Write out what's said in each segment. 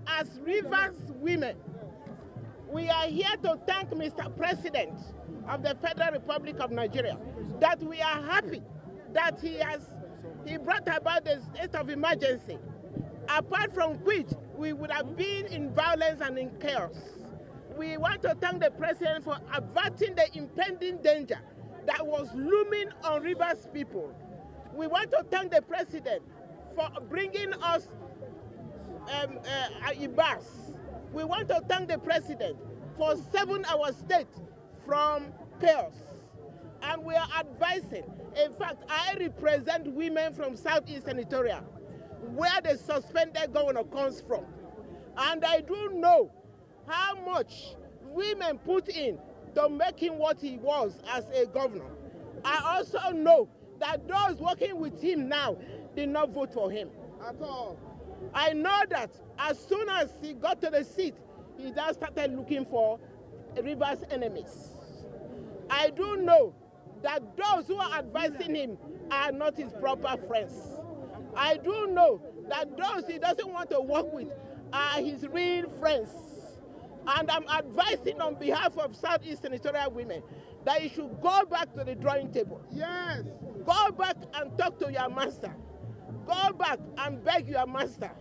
as Rivers women, we are here to thank Mr. President of the Federal Republic of Nigeria that we are happy that he brought about the state of emergency, apart from which we would have been in violence and in chaos. We want to thank the President for averting the impending danger that was looming on Rivers people. We want to thank the President for bringing us Ibas. We want to thank the President for saving our state from chaos. And we are advising, in fact, I represent women from Southeast Senatorial, where the suspended governor comes from. And I do know how much women put in to make him what he was as a governor. I also know that those working with him now did not vote for him at all. I know that as soon as he got to the seat, he just started looking for Rivers' enemies. I do know that those who are advising him are not his proper friends. I do know that those he doesn't want to work with are his real friends. And I'm advising on behalf of Southeast Senatorial women that you should go back to the drawing table. Yes. Go back and talk to your master. Go back and beg your master.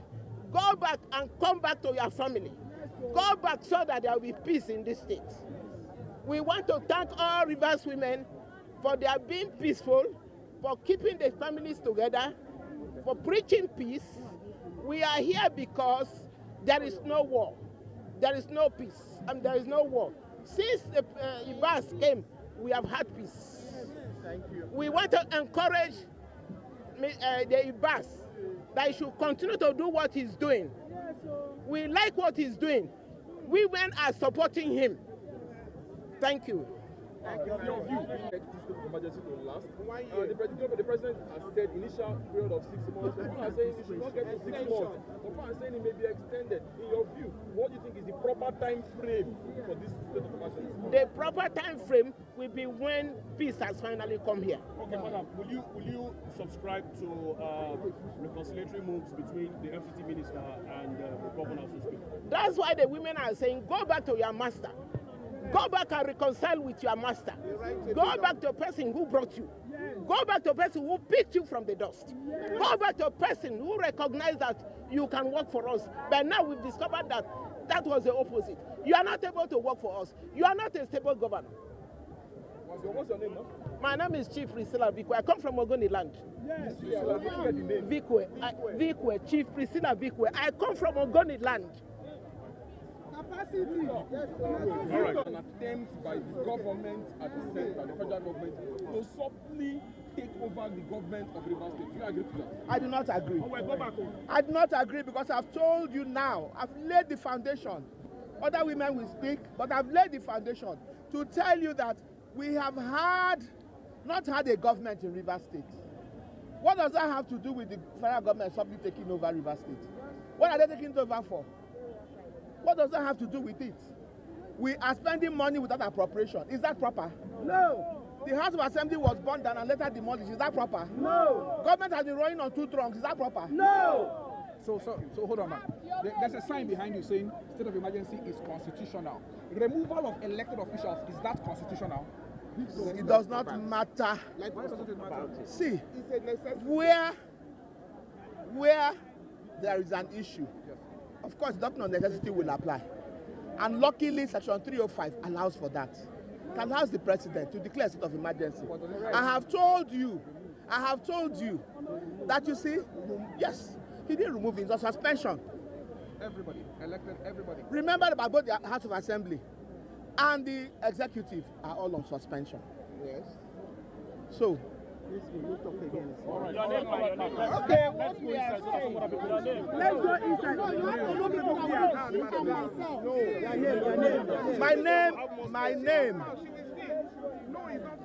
Go back and come back to your family. Go back so that there will be peace in this state. We want to thank all Rivers women for their being peaceful, for keeping the families together, for preaching peace. We are here because there is no war. There is no peace, and there is no war. Since the Ibas came, we have had peace. Thank you. We want to encourage the Ibas that he should continue to do what he's doing. We like what he's doing. Women are supporting him. Thank you. Your view, emergency to last. The president has said initial period of 6 months. Some people are saying it should not get to 6 months. Some people are saying it may be extended. In your view, what do you think is the proper time frame for this state of emergency? The proper time frame will be when peace has finally come here. Okay, madam, will you subscribe to reconciliatory moves between the FCT minister and the governor? That's why the women are saying, go back to your master. Go back and reconcile with your master. Go back to a person who brought you. Go back to a person who picked you from the dust. Go back to a person who recognized that you can work for us. But now we've discovered that that was the opposite. You are not able to work for us. You are not a stable governor. What's your name, no? My name is Chief Priscilla Vikwe. I come from Ogoni land. Yes. Vikwe, Chief Priscilla Vikwe. I come from Ogoni land. Capacity. All right. An attempt by the government at the center, the federal government, to softly take over the government of Rivers State. Do you agree to that? I do not agree. Oh, well, go back home. I do not agree because I've told you now, I've laid the foundation. Other women will speak, but I've laid the foundation to tell you that we have not had a government in Rivers State. What does that have to do with the federal government suddenly taking over Rivers State? What are they taking it over for? What does that have to do with it? We are spending money without appropriation. Is that proper? No. The House of Assembly was burned down and later demolished. Is that proper? No. Government has been running on two trunks. Is that proper? No. So hold on, man. There's a sign behind you saying state of emergency is constitutional. Removal of elected officials, is that constitutional? It does not matter. Why doesn't it matter? See, where there is an issue, of course, doctrine of necessity will apply. And luckily, Section 305 allows for that. It allows the president to declare a state of emergency. I have told you that, you see, yes, he didn't remove it. It was suspension. Everybody, elected everybody. Remember that both the House of Assembly and the executive are all on suspension. Yes. So, All right. Okay, what we are saying. Let's go inside. My name.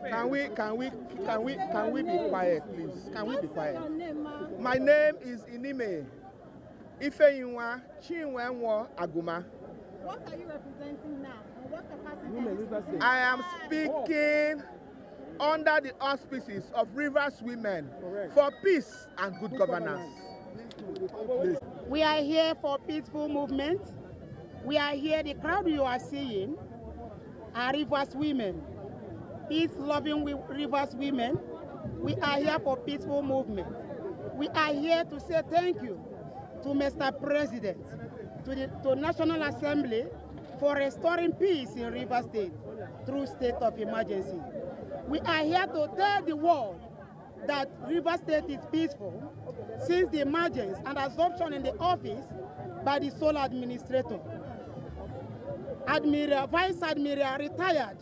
Can we be quiet, please? Can we be quiet? My name is Inime Ifeyinwa Chinwenwo Aguma. What are you representing now? And what capacity? I am speaking under the auspices of Rivers Women for peace and good governance. Please. We are here for peaceful movement. We are here, the crowd you are seeing are Rivers women, peace-loving Rivers women. We are here for peaceful movement. We are here to say thank you to Mr. President, to National Assembly for restoring peace in Rivers State through state of emergency. We are here to tell the world that Rivers State is peaceful since the emergence and absorption in the office by the sole administrator. Vice Admiral retired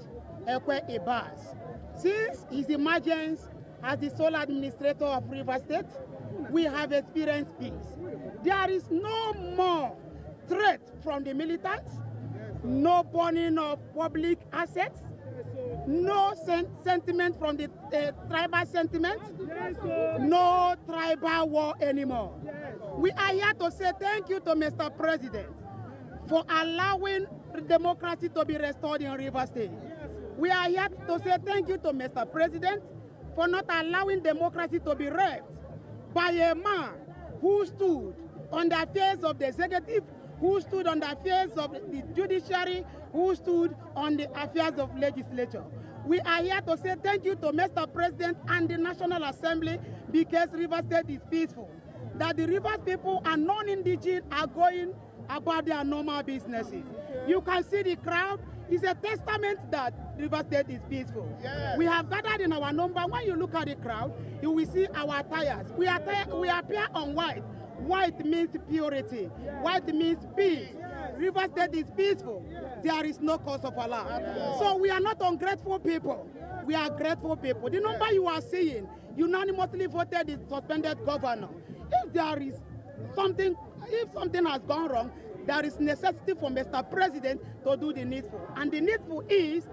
Ekwe Ibas. Since his emergence as the sole administrator of Rivers State, we have experienced peace. There is no more threat from the militants, no burning of public assets, no sentiment from the tribal sentiment, no tribal war anymore. We are here to say thank you to Mr. President for allowing democracy to be restored in Rivers State. We are here to say thank you to Mr. President for not allowing democracy to be wrecked by a man who stood on the affairs of the executive, who stood on the affairs of the judiciary, who stood on the affairs of legislature. We are here to say thank you to Mr. President and the National Assembly because Rivers State is peaceful. That the Rivers people and non-indigenous are going about their normal businesses. You can see the crowd. It's a testament that Rivers State is peaceful. Yes. We have gathered in our number. When you look at the crowd, you will see our attires. We appear on white. White means purity. White means peace. Rivers State is peaceful. There is no cause of alarm. So we are not ungrateful people. We are grateful people. The number you are seeing unanimously voted the suspended governor. If there is something, if something has gone wrong, there is necessity for Mr. President to do the needful. And the needful is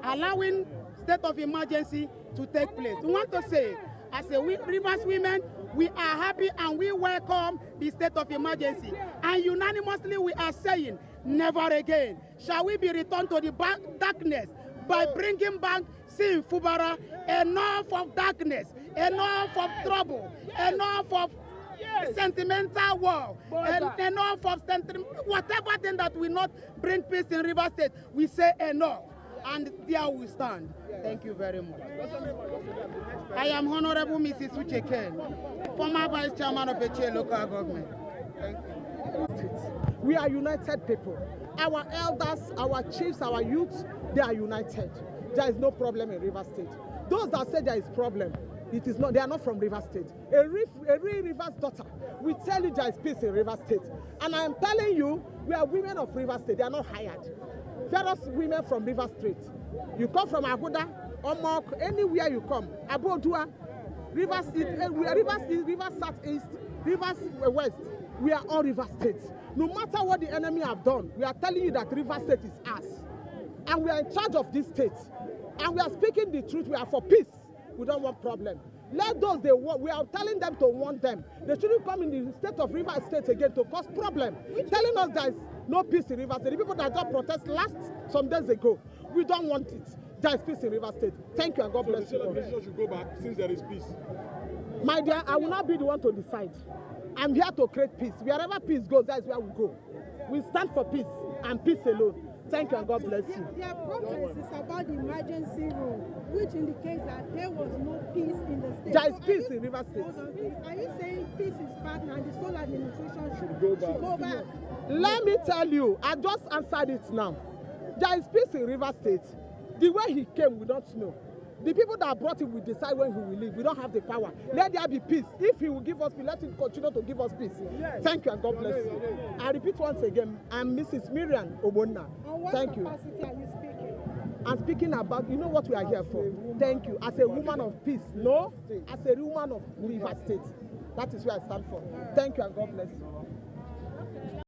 allowing state of emergency to take place. We want to say, as a Rivers women, we are happy and we welcome the state of emergency. And unanimously we are saying, never again shall we be returned to the darkness by bringing back Sin Fubara. Enough of darkness, enough of trouble, enough of sentimental war, and enough of whatever thing that will not bring peace in Rivers State. We say enough, and there we stand. Thank you very much. I am Honorable Mrs. Uche Ken, former Vice Chairman of Eche Local Government. Thank you. We are united people. Our elders, our chiefs, our youths, they are united. There is no problem in Rivers State. Those that say there is problem, it is not. They are not from Rivers State. A real Rivers daughter will tell you there is peace in Rivers State. And I am telling you, we are women of Rivers State. They are not hired. Various women from Rivers State. You come from Aguda, Omok, anywhere you come, Akpoti-Uduaghan, Rivers East, Rivers Southeast, Rivers West. We are all Rivers State. No matter what the enemy have done, we are telling you that Rivers State is us. And we are in charge of this state. And we are speaking the truth. We are for peace. We don't want problem. Let those they want, we are telling them to warn them. They shouldn't come in the state of Rivers State again to cause problem. Telling us there is no peace in Rivers State. The people that got protest some days ago, we don't want it. There is peace in Rivers State. Thank you and God bless you. So the decision should go back since there is peace. My dear, I will not be the one to decide. I'm here to create peace. Wherever peace goes, that is where we go. We stand for peace and peace alone. Thank you and God bless you. Their protest is about the emergency rule, which indicates that there was no peace in the state. There is peace in Rivers State. Are you saying peace is back and the sole administration should go back? Let me tell you, I just answered it now. There is peace in Rivers State. The way he came, we don't know. The people that brought him will decide when he will leave. We don't have the power. Let there be peace. If he will give us peace, let him continue to give us peace. Yes. Thank you and God bless you. I repeat once again, I'm Mrs. Miriam Obonna. Thank you. Capacity are you speaking? I'm speaking about, you know what we are here for. Thank you. As a woman of peace. No, as a woman of Rivers State. That is where I stand for. Thank you and God bless you.